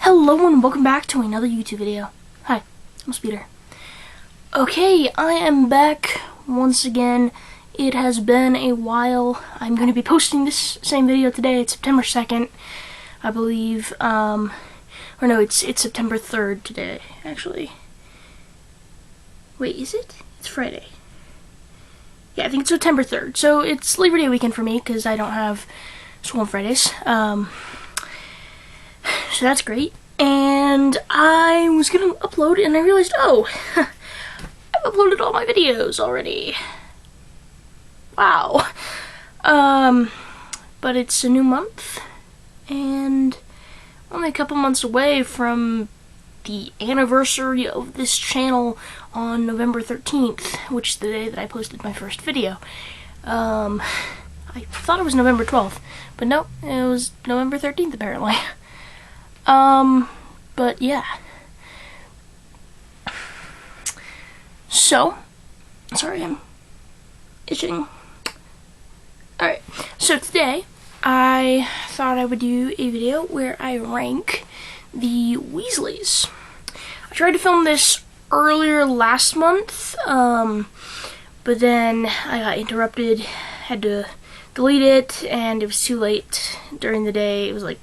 Hello and welcome back to another YouTube video. Hi, I'm Speeder. Okay, I am back once again. It has been a while. I'm going to be posting this same video today. It's September 2nd, I believe. Or no, it's September 3rd today, actually. Wait, is it? It's Friday. Yeah, I think it's September 3rd. So it's Labor Day weekend for me because I don't have school on Fridays. So that's great. And I was gonna upload and I realized, oh, I've uploaded all my videos already. Wow. But it's a new month and only a couple months away from the anniversary of this channel on November 13th, which is the day that I posted my first video. I thought it was November 12th, but no, it was November 13th apparently. But yeah. So, sorry, I'm itching. Alright, so today, I thought I would do a video where I rank the Weasleys. I tried to film this earlier last month, but then I got interrupted, had to delete it, and it was too late during the day. It was like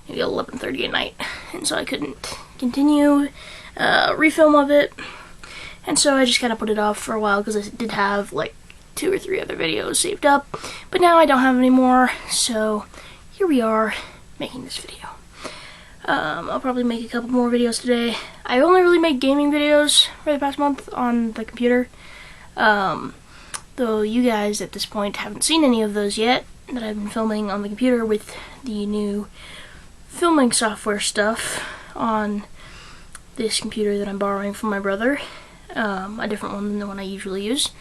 maybe 11:30 at night, and so I couldn't continue refilm of it, and so I just kind of put it off for a while because I did have like 2 or 3 other videos saved up, but now I don't have any more, so here we are making this video. I'll probably make a couple more videos today. I only really made gaming videos for the past month on the computer, though you guys at this point haven't seen any of those yet that I've been filming on the computer with the new filming software stuff on this computer that I'm borrowing from my brother, a different one than the one I usually use.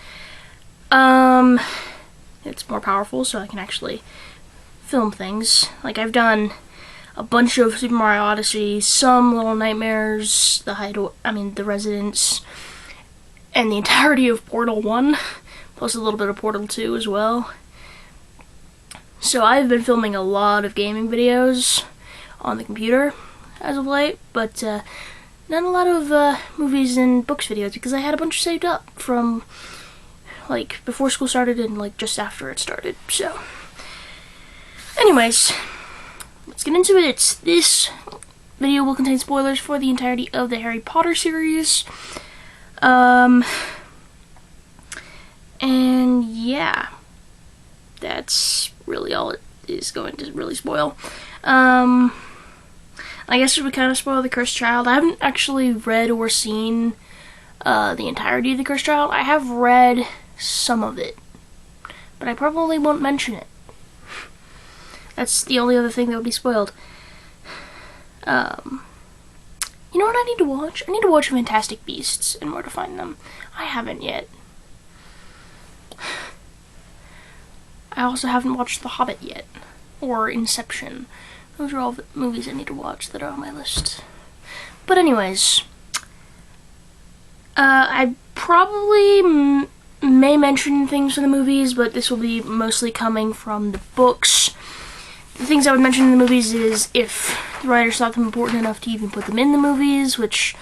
It's more powerful, so I can actually film things. Like, I've done a bunch of Super Mario Odyssey, some Little Nightmares, the Residence, and the entirety of Portal 1, plus a little bit of Portal 2 as well. So I've been filming a lot of gaming videos on the computer as of late, but not a lot of movies and books videos because I had a bunch saved up from like before school started and like just after it started. So anyways, let's get into it. This video will contain spoilers for the entirety of the Harry Potter series. And yeah, that's really all it is going to really spoil. I guess it would kind of spoil The Cursed Child. I haven't actually read or seen the entirety of The Cursed Child. I have read some of it, but I probably won't mention it. That's the only other thing that would be spoiled. You know what I need to watch? I need to watch Fantastic Beasts and Where to Find Them. I haven't yet. I also haven't watched The Hobbit yet, or Inception. Those are all the movies I need to watch that are on my list. But anyways, I probably may mention things from the movies, but this will be mostly coming from the books. The things I would mention in the movies is if the writers thought them important enough to even put them in the movies, which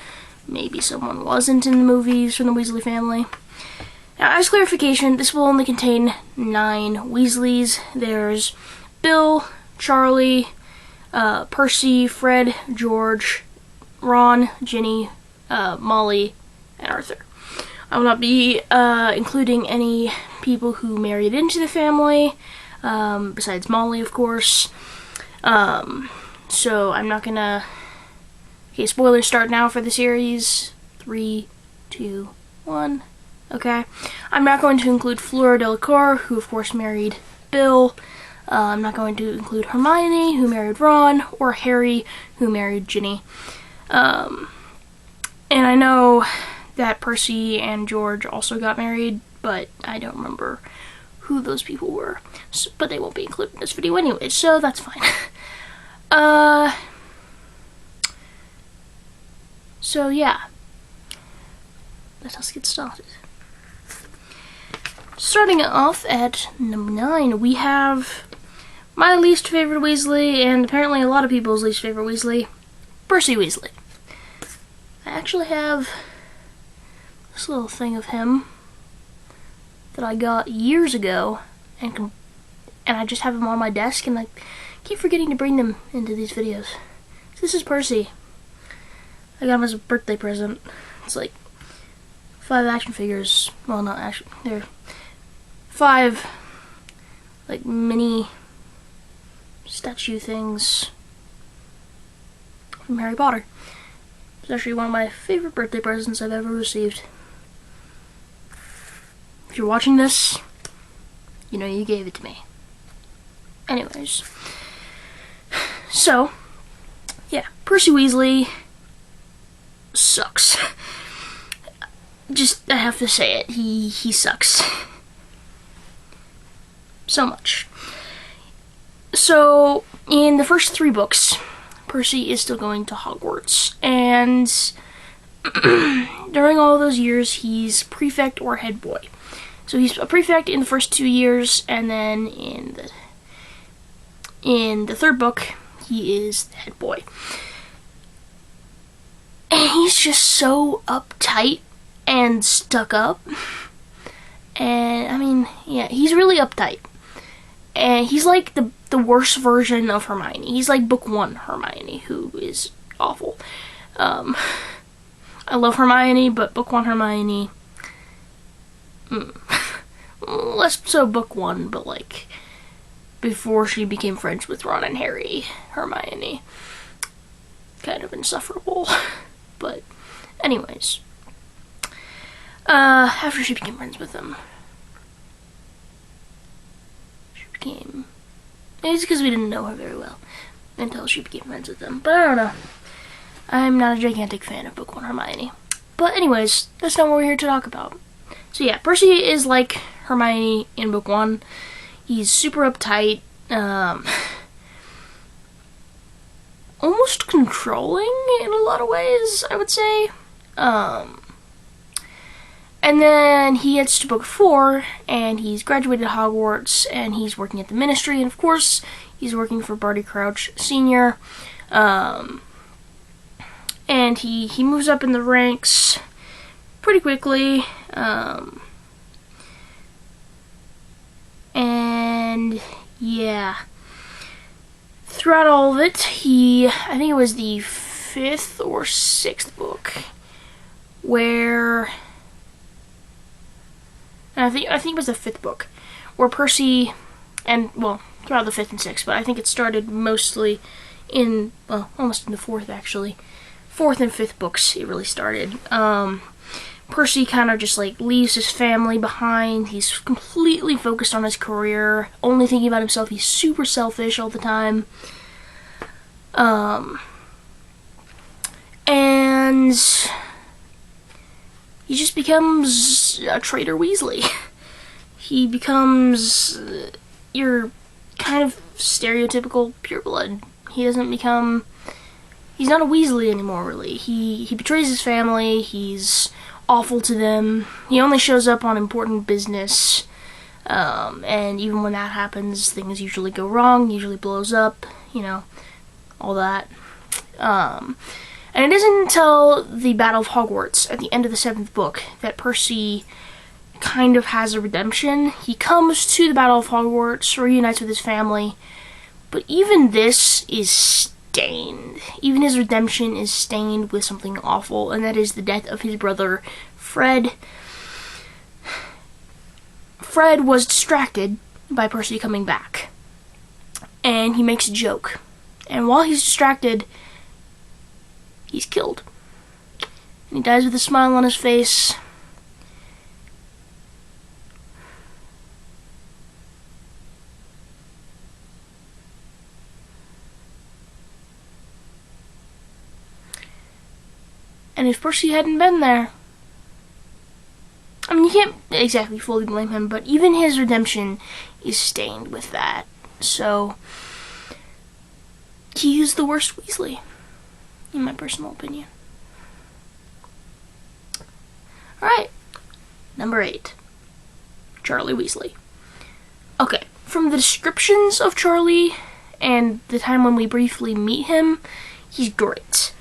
maybe someone wasn't in the movies from the Weasley family. Now, as clarification, this will only contain 9 Weasleys. There's Bill, Charlie, Percy, Fred, George, Ron, Ginny, Molly, and Arthur. I will not be including any people who married into the family, besides Molly, of course. So I'm not gonna... Okay, spoilers start now for the series. 3, 2, 1. Okay. I'm not going to include Fleur Delacour, who of course married Bill. I'm not going to include Hermione, who married Ron, or Harry, who married Ginny. And I know that Percy and George also got married, but I don't remember who those people were. So, but they won't be included in this video anyway, so that's fine. So yeah. Let us get started. Starting off at number 9, we have my least favorite Weasley, and apparently a lot of people's least favorite Weasley, Percy Weasley. I actually have this little thing of him that I got years ago, and I just have him on my desk, and I keep forgetting to bring them into these videos. So this is Percy. I got him as a birthday present. It's like 5 action figures. Well, not action. They're 5 like mini statue things from Harry Potter. It's actually one of my favorite birthday presents I've ever received. If you're watching this, you know you gave it to me. Anyways, so yeah, Percy Weasley sucks. Just, I have to say it, he sucks. So much. So, in the first 3 books, Percy is still going to Hogwarts, and during all those years, he's prefect or head boy. So he's a prefect in the first 2 years, and then in the 3rd book, he is the head boy. And he's just so uptight and stuck up. And, I mean, yeah, he's really uptight. And he's like the worst version of Hermione. He's like book 1 Hermione, who is awful. I love Hermione, but book 1 Hermione, less so book 1, but like before she became friends with Ron and Harry, Hermione, kind of insufferable. But anyways, after she became friends with them, it's because we didn't know her very well until she became friends with them. But I don't know. I'm not a gigantic fan of book 1 Hermione. But anyways, that's not what we're here to talk about. So yeah, Percy is like Hermione in book 1. He's super uptight, almost controlling in a lot of ways, I would say. And then he gets to book 4, and he's graduated Hogwarts, and he's working at the Ministry, and of course, he's working for Barty Crouch Sr., and he moves up in the ranks pretty quickly, and yeah, throughout all of it, I think it was the 5th or 6th book, where... I think it was the 5th book, where Percy, and, well, throughout the 5th and 6th, but I think it started mostly in, well, almost in the 4th, actually. 4th and 5th books, it really started. Percy kind of just, like, leaves his family behind. He's completely focused on his career, only thinking about himself. He's super selfish all the time. And... he just becomes a traitor Weasley. He becomes your kind of stereotypical pureblood. He's not a Weasley anymore, really. He betrays his family, he's awful to them, he only shows up on important business, and even when that happens, things usually go wrong, usually blows up, you know, all that. And it isn't until the Battle of Hogwarts, at the end of the 7th book, that Percy kind of has a redemption. He comes to the Battle of Hogwarts, reunites with his family, but even this is stained. Even his redemption is stained with something awful, and that is the death of his brother, Fred. Fred was distracted by Percy coming back, and he makes a joke. And while he's distracted, he's killed. And he dies with a smile on his face. And if Percy hadn't been there, I mean, you can't exactly fully blame him, but even his redemption is stained with that. So, he is the worst Weasley, in my personal opinion. Alright, number 8. Charlie Weasley. Okay, from the descriptions of Charlie and the time when we briefly meet him, he's great.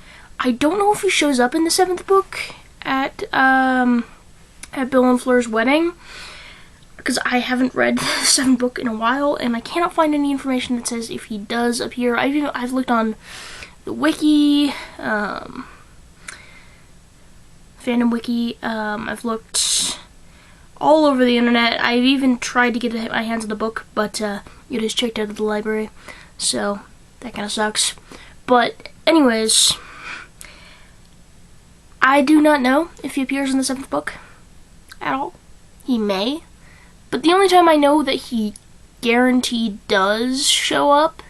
I don't know if he shows up in the 7th book at Bill and Fleur's wedding, because I haven't read the 7th book in a while, and I cannot find any information that says if he does appear. I've looked on the wiki, fandom wiki. I've looked all over the internet. I've even tried to get my hands on the book, but it is checked out of the library, so that kind of sucks. But anyways, I do not know if he appears in the 7th book at all. He may, but the only time I know that he guaranteed does show up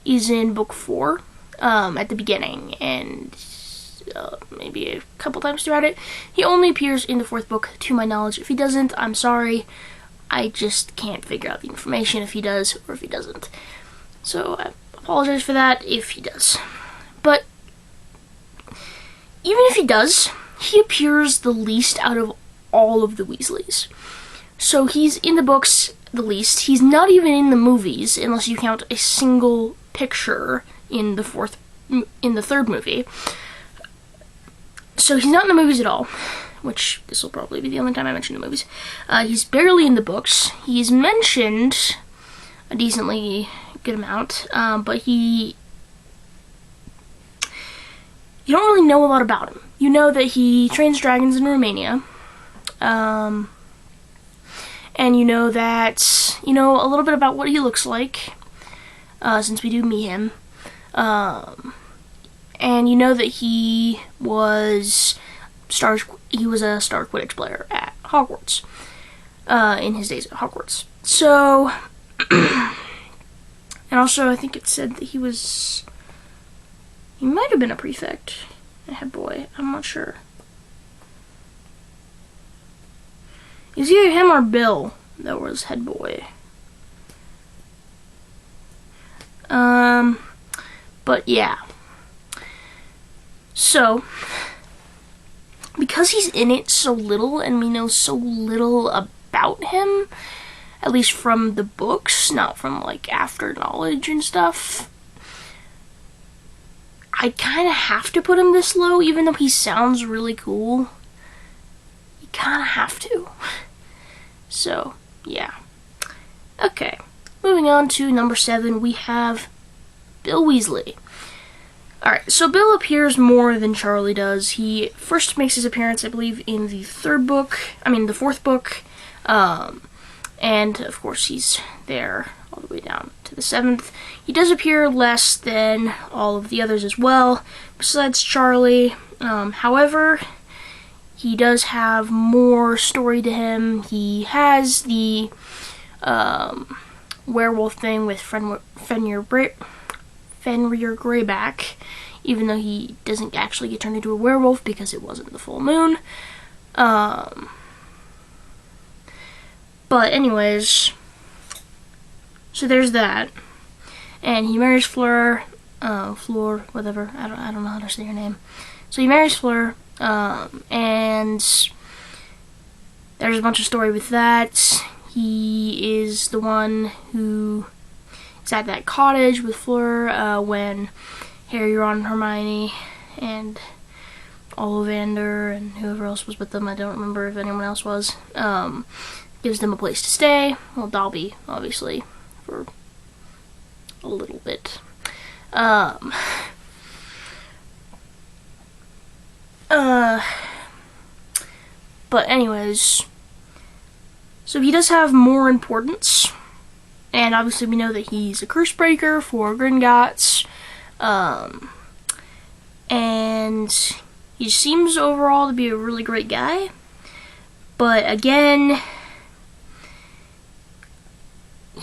is in book 4, at the beginning, and maybe a couple times throughout it. He only appears in the 4th book, to my knowledge. If he doesn't, I'm sorry. I just can't figure out the information if he does or if he doesn't. So I apologize for that if he does. But even if he does, he appears the least out of all of the Weasleys. So he's in the books the least. He's not even in the movies, unless you count a single picture in the 3rd movie. So he's not in the movies at all, which this will probably be the only time I mention the movies. He's barely in the books. He's mentioned a decently good amount, but you don't really know a lot about him. You know that he trains dragons in Romania, and you know that, a little bit about what he looks like, since we do meet him, and you know that he was a star Quidditch player at Hogwarts, in his days at Hogwarts. So, and also I think it said that he might have been a prefect, a head boy, I'm not sure. It was either him or Bill that was head boy. But yeah. So, because he's in it so little and we know so little about him, at least from the books, not from like after knowledge and stuff, I kind of have to put him this low, even though he sounds really cool. You kind of have to. So, yeah. Okay, moving on to number 7, we have Bill Weasley. Alright, so Bill appears more than Charlie does. He first makes his appearance, I believe, in the 4th book, and of course he's there all the way down to the 7th. He does appear less than all of the others as well, besides Charlie. However, he does have more story to him. He has the werewolf thing with Fenrir Greyback, even though he doesn't actually get turned into a werewolf because it wasn't the full moon. But anyways, so there's that. And he marries Fleur, whatever, I don't know how to say her name. So he marries Fleur, and there's a bunch of story with that. He is the one who is at that cottage with Fleur when Harry, Ron, and Hermione, and Ollivander, and whoever else was with them, I don't remember if anyone else was, gives them a place to stay. Well, Dobby, obviously, for a little bit. But anyways, so he does have more importance, and obviously we know that he's a curse breaker for Gringotts, and he seems overall to be a really great guy, but again,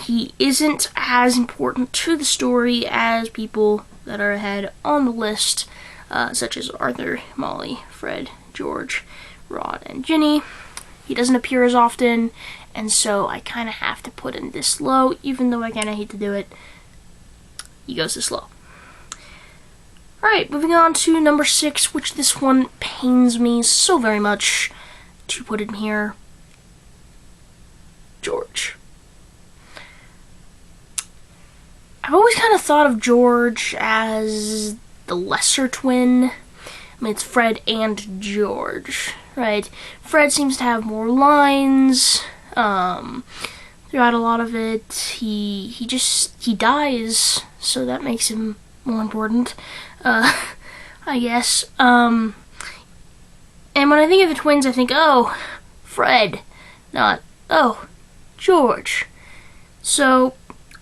he isn't as important to the story as people that are ahead on the list, such as Arthur, Molly, Fred, George, Ron, and Ginny. He doesn't appear as often, and so I kind of have to put him this low, even though I kind of hate to do it. He goes this low. Alright, moving on to number 6, which this one pains me so very much to put him here. George. I've always kind of thought of George as the lesser twin. I mean, it's Fred and George, right? Fred seems to have more lines, throughout a lot of it. He dies, so that makes him more important, I guess. And when I think of the twins, I think, oh, Fred, not, oh, George. So,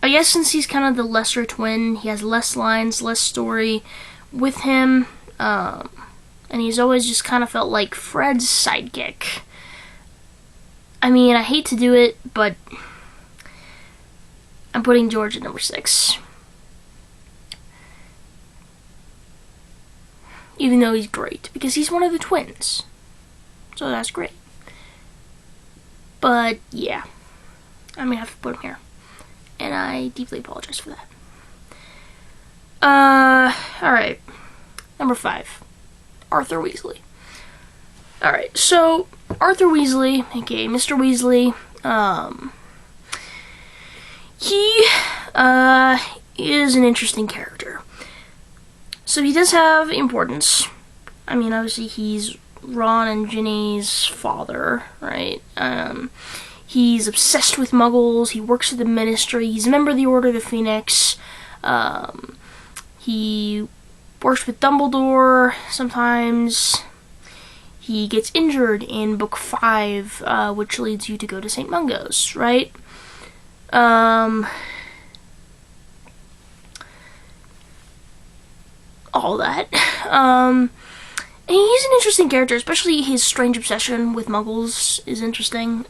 I guess since he's kind of the lesser twin, he has less lines, less story with him, and he's always just kind of felt like Fred's sidekick. I mean, I hate to do it, but I'm putting George at number 6. Even though he's great, because he's one of the twins. So that's great. But, yeah. I'm gonna have to put him here. And I deeply apologize for that. Alright. Number 5. Arthur Weasley. Alright, so Arthur Weasley, aka Mr. Weasley, he is an interesting character. So he does have importance. I mean, obviously he's Ron and Ginny's father, right? He's obsessed with muggles, he works at the Ministry, he's a member of the Order of the Phoenix, he works with Dumbledore sometimes. He gets injured in book 5, which leads you to go to St. Mungo's, right? All that. And he's an interesting character, especially his strange obsession with muggles is interesting.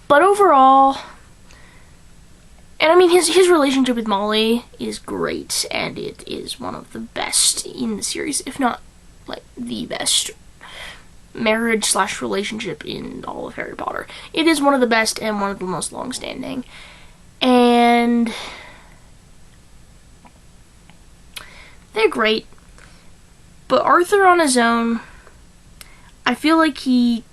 But overall, and I mean, his relationship with Molly is great, and it is one of the best in the series, if not, like, the best marriage/relationship in all of Harry Potter. It is one of the best and one of the most long-standing. And they're great. But Arthur on his own, I feel like he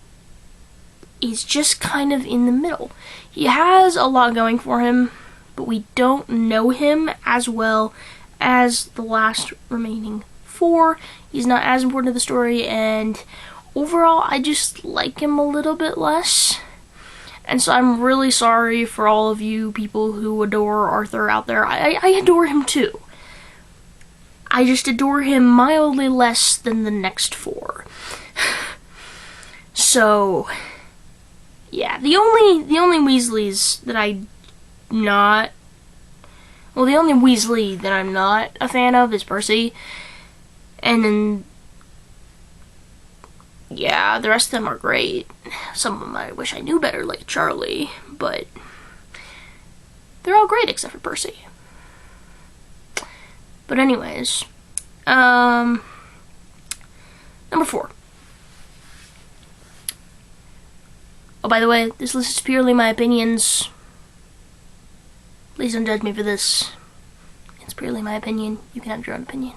is just kind of in the middle. He has a lot going for him, but we don't know him as well as the last remaining 4. He's not as important to the story, and overall, I just like him a little bit less. And so I'm really sorry for all of you people who adore Arthur out there. I adore him too. I just adore him mildly less than the next 4. So, yeah, the only Weasleys that the only Weasley that I'm not a fan of is Percy. And then, yeah, the rest of them are great. Some of them I wish I knew better, like Charlie, but they're all great except for Percy. But anyways, number 4. Oh, by the way, this list is purely my opinions. Please don't judge me for this. It's purely my opinion. You can have your own opinion.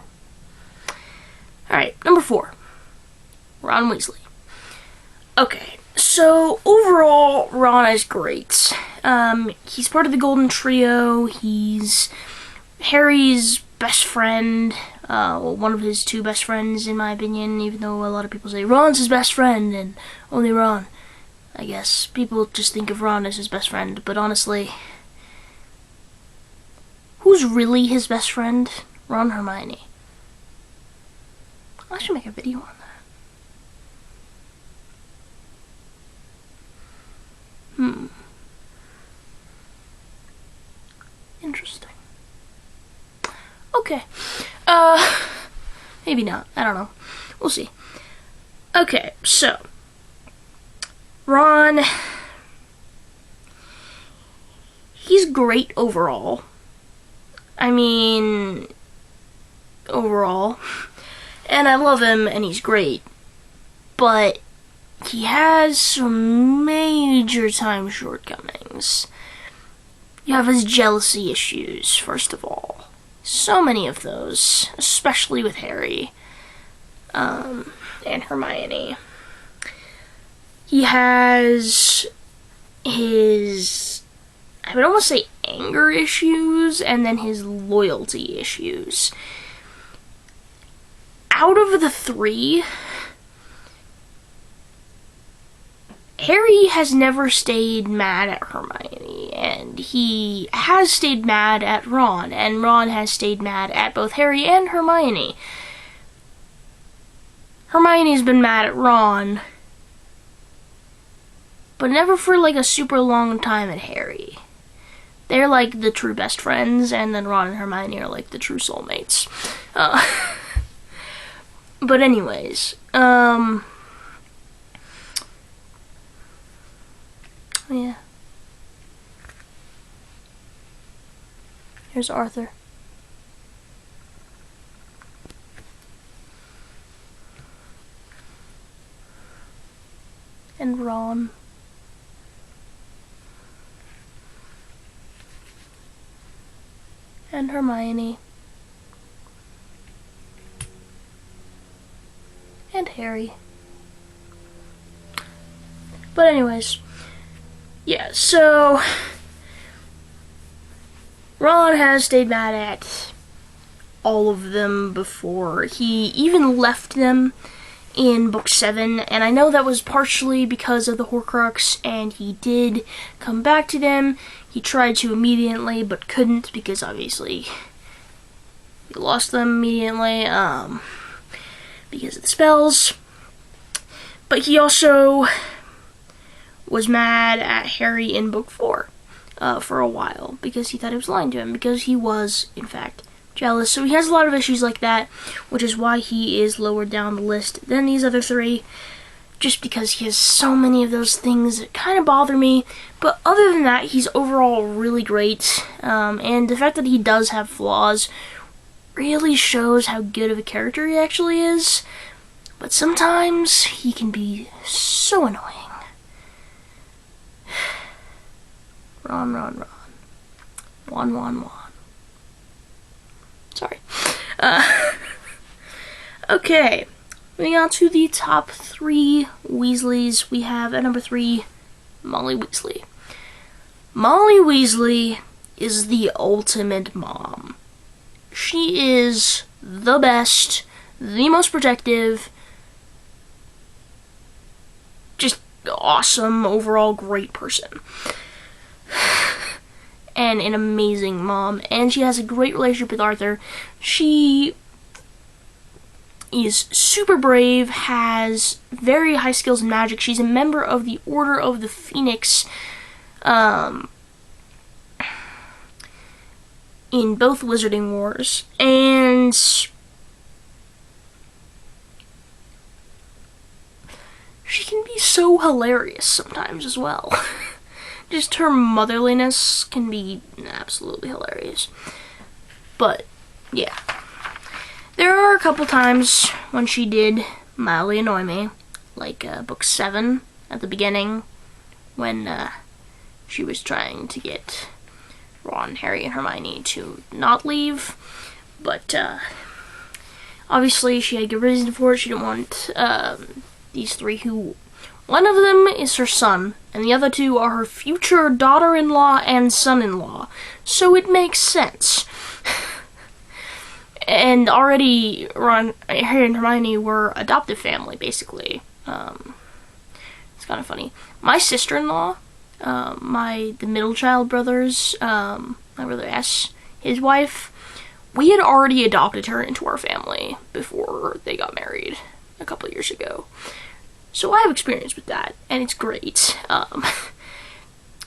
Alright, number 4. Ron Weasley. Okay, so overall, Ron is great. He's part of the Golden Trio. He's Harry's best friend. One of his 2 best friends, in my opinion, even though a lot of people say Ron's his best friend, and only Ron. I guess people just think of Ron as his best friend, but honestly, who's really his best friend? Ron or Hermione? I should make a video on that. Interesting. Okay. Maybe not. I don't know. We'll see. Okay, so Ron, he's great overall. I mean, overall. And I love him, and he's great. But he has some major time shortcomings. You have his jealousy issues, first of all. So many of those, especially with Harry and Hermione. He has his, I would almost say, anger issues, and then his loyalty issues. out of the three, Harry has never stayed mad at Hermione, and he has stayed mad at Ron, and Ron has stayed mad at both Harry and Hermione. Hermione's been mad at Ron, but never for like a super long time at Harry. They're like the true best friends, and then Ron and Hermione are like the true soulmates. But anyways, yeah. Here's Arthur. And Ron. And Hermione. And Harry. But anyways, yeah, so Ron has stayed mad at all of them before. He even left them in book 7, and I know that was partially because of the Horcrux, and he did come back to them. He tried to immediately, but couldn't, because obviously he lost them immediately, because of the spells. But he also was mad at Harry in book 4 for a while, because he thought he was lying to him, because he was, in fact, jealous. So he has a lot of issues like that, which is why he is lower down the list than these other three, just because he has so many of those things that kind of bother me. But other than that, he's overall really great, and the fact that he does have flaws really shows how good of a character he actually is. But sometimes he can be so annoying. Ron. Juan. Sorry. Okay, moving on to the top 3 Weasleys. We have at number 3, Molly Weasley. Molly Weasley is the ultimate mom. She is the best, the most protective, just awesome, overall great person. And an amazing mom, and she has a great relationship with Arthur. She is super brave, has very high skills in magic. She's a member of the Order of the Phoenix in both Wizarding Wars, and she can be so hilarious sometimes as well. Just her motherliness can be absolutely hilarious. But, yeah. There are a couple times when she did mildly annoy me. Like, book 7 at the beginning, when she was trying to get Ron, Harry, and Hermione to not leave. But, obviously she had a good reason for it. She didn't want these three who... One of them is her son, and the other two are her future daughter-in-law and son-in-law. So it makes sense. And already Ron, Harry, and Hermione were adoptive family, basically. It's kind of funny. My sister-in-law, the middle child brothers, my brother S, his wife, we had already adopted her into our family before they got married a couple years ago. So I have experience with that, and it's great.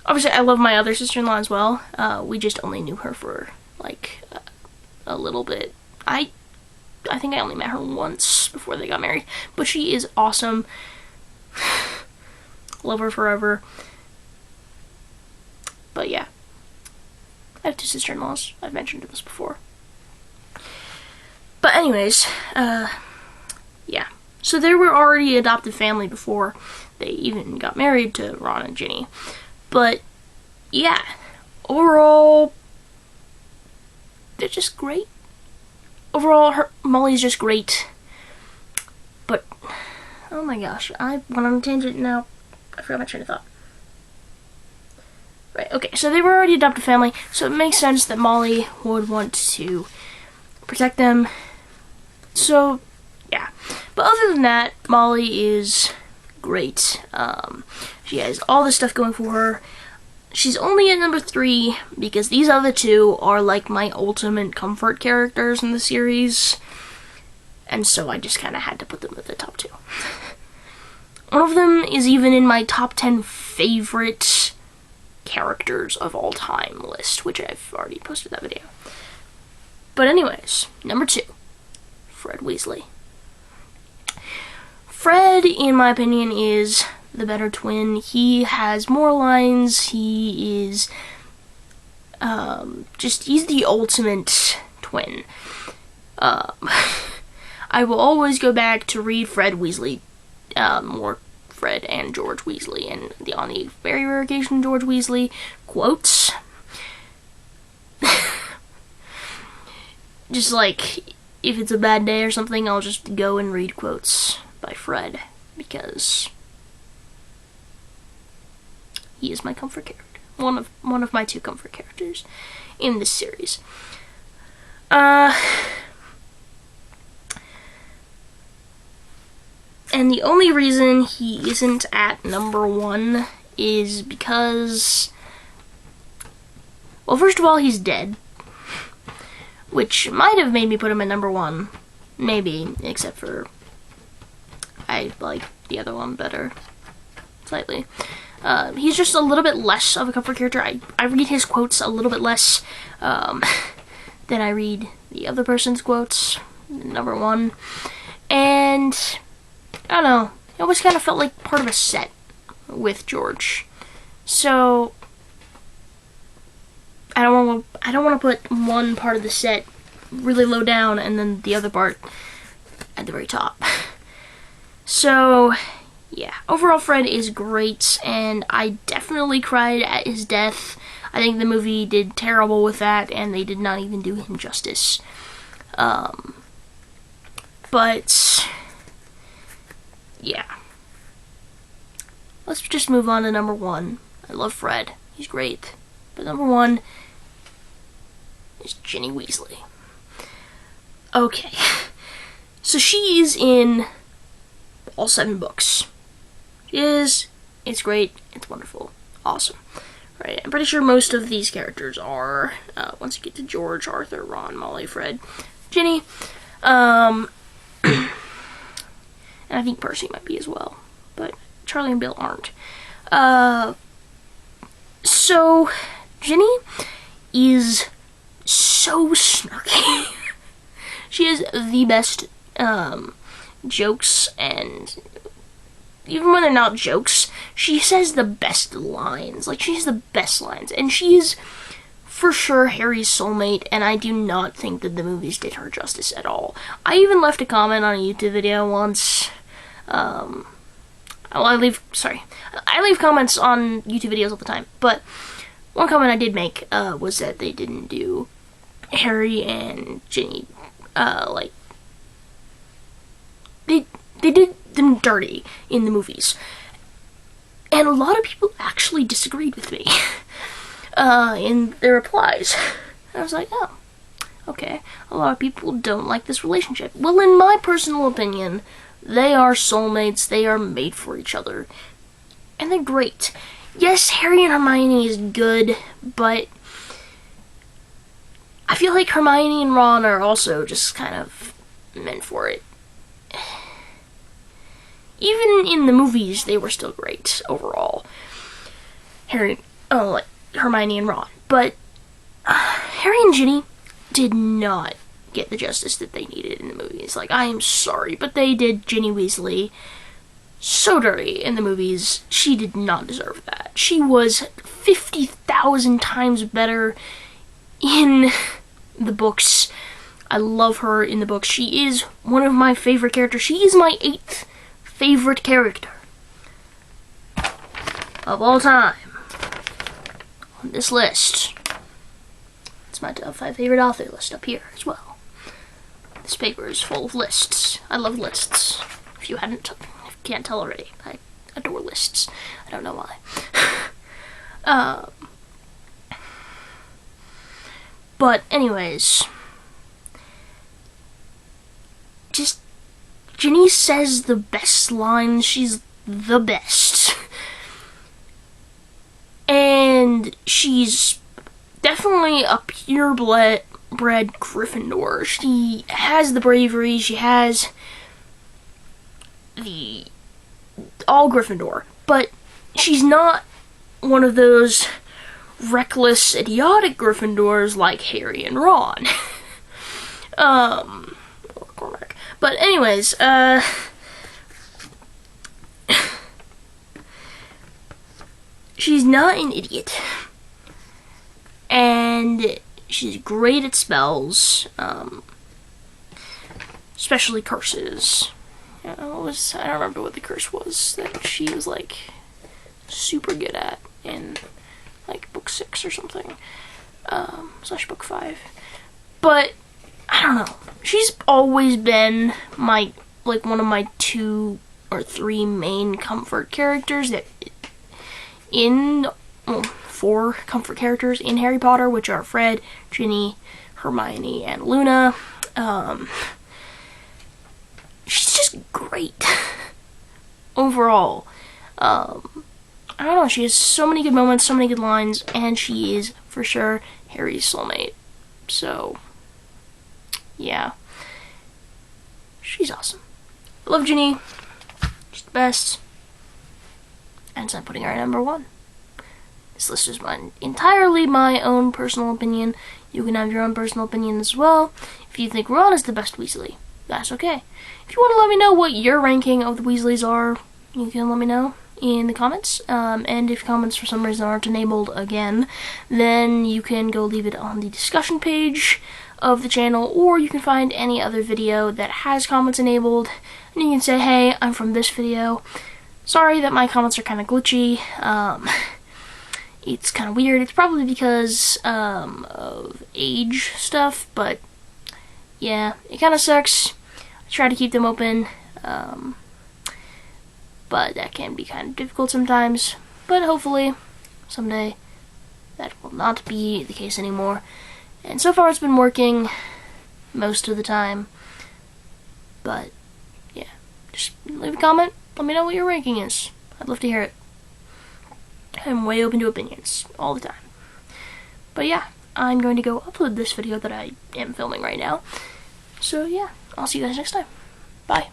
Obviously, I love my other sister-in-law as well. We just only knew her for, like, a little bit. I think I only met her once before they got married. But she is awesome. Love her forever. But yeah. I have 2 sister-in-laws. I've mentioned this before. But anyways, yeah. So they were already adopted family before they even got married to Ron and Ginny. But, yeah, overall, they're just great. Overall, Molly's just great. But, oh my gosh, I went on a tangent now. I forgot my train of thought. Right, okay, so they were already adopted family, so it makes sense that Molly would want to protect them. So, But other than that, Molly is great. She has all this stuff going for her. She's only at number 3 because these other two are like my ultimate comfort characters in the series. And so I just kind of had to put them at the top 2. One of them is even in my top 10 favorite characters of all time list, which I've already posted that video. But anyways, number 2, Fred Weasley. Fred, in my opinion, is the better twin. He has more lines. He is he's the ultimate twin. I will always go back to read Fred Weasley, more Fred and George Weasley, and on the very rare occasion George Weasley quotes. Just like, if it's a bad day or something, I'll just go and read quotes by Fred, because he is my comfort character. One of my 2 comfort characters in this series. And the only reason he isn't at number 1 is because, well, first of all, he's dead, which might have made me put him at number 1, maybe, except for I like the other one better, slightly. He's just a little bit less of a comfort character. I read his quotes a little bit less than I read the other person's quotes, number 1. And I don't know, it always kind of felt like part of a set with George. So I don't want to put one part of the set really low down and then the other part at the very top. So yeah, overall Fred is great, and I definitely cried at his death. I think the movie did terrible with that, and they did not even do him justice. But yeah, let's just move on to number 1. I love Fred, he's great, but number 1 is Ginny Weasley. Okay, so she is in all 7 books. She is. It's great. It's wonderful. Awesome. Right, I'm pretty sure most of these characters are, once you get to George, Arthur, Ron, Molly, Fred, Ginny, and I think Percy might be as well, but Charlie and Bill aren't. So, Ginny is so snarky. She has the best jokes, and even when they're not jokes, she says the best lines. Like, she has the best lines, and she is for sure Harry's soulmate, and I do not think that the movies did her justice at all. I even left a comment on a YouTube video once. I leave comments on YouTube videos all the time, but one comment I did make was that they didn't do Harry and Ginny, they did them dirty in the movies. And a lot of people actually disagreed with me in their replies. I was like, oh, okay. A lot of people don't like this relationship. Well, in my personal opinion, they are soulmates. They are made for each other. And they're great. Yes, Harry and Hermione is good, but I feel like Hermione and Ron are also just kind of meant for it. Even in the movies, they were still great overall. Hermione and Ron. But Harry and Ginny did not get the justice that they needed in the movies. Like, I am sorry, but they did Ginny Weasley so dirty in the movies. She did not deserve that. She was 50,000 times better in the books. I love her in the books. She is one of my favorite characters. She is my 8th favorite character of all time on this list. It's my top 5 favorite author list up here as well. This paper is full of lists. I love lists. If you can't tell already, I adore lists. I don't know why. But anyways, just Ginny says the best lines. She's the best. And she's definitely a purebred Gryffindor. She has the bravery. She has the all Gryffindor. But she's not one of those reckless, idiotic Gryffindors like Harry and Ron. But anyways, she's not an idiot. And she's great at spells, especially curses. I don't remember what the curse was that she was, like, super good at in, like, book 6 or something, / book 5. But I don't know. She's always been one of my 2 or 3 main comfort characters that 4 comfort characters in Harry Potter, which are Fred, Ginny, Hermione, and Luna. She's just great overall. I don't know, she has so many good moments, so many good lines, and she is, for sure, Harry's soulmate. So, yeah. She's awesome. I love Ginny. She's the best. And so I'm putting her at number 1. This list is entirely my own personal opinion. You can have your own personal opinion as well. If you think Ron is the best Weasley, that's okay. If you want to let me know what your ranking of the Weasleys are, you can let me know in the comments. And if comments for some reason aren't enabled again, then you can go leave it on the discussion page of the channel, or you can find any other video that has comments enabled, and you can say, hey, I'm from this video. Sorry that my comments are kind of glitchy. It's kind of weird. It's probably because of age stuff, but yeah, it kind of sucks. I try to keep them open, but that can be kind of difficult sometimes. But hopefully, someday, that will not be the case anymore. And so far, it's been working most of the time. But yeah, just leave a comment. Let me know what your ranking is. I'd love to hear it. I'm way open to opinions all the time. But yeah, I'm going to go upload this video that I am filming right now. So yeah, I'll see you guys next time. Bye.